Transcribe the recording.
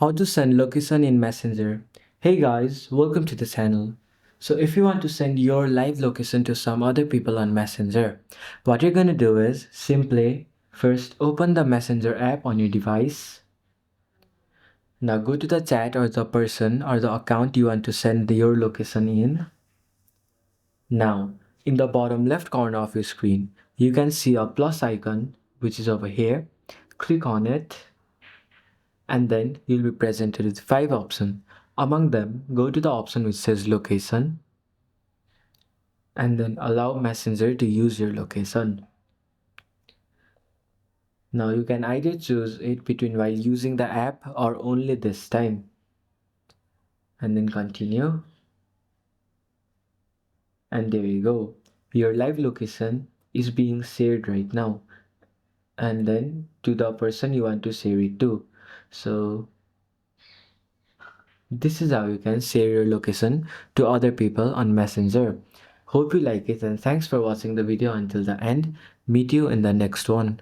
How to send location in Messenger. Hey guys, welcome to the channel. So if you want to send your live location to some other people on Messenger, what you're gonna do is simply first open the Messenger app on your device. Now go to the chat or the person or the account you want to send your location in. Now, in the bottom left corner of your screen, you can see a plus icon which is over here. Click on it and then you'll be presented with 5 options. Among them, go to the option which says location and then allow Messenger to use your location. Now you can either choose it between while using the app or only this time. And then continue. And there you go. Your live location is being shared right now. And then to the person you want to share it to. So this is how you can share your location to other people on Messenger. Hope you like it and thanks for watching the video until the end. Meet you in the next one.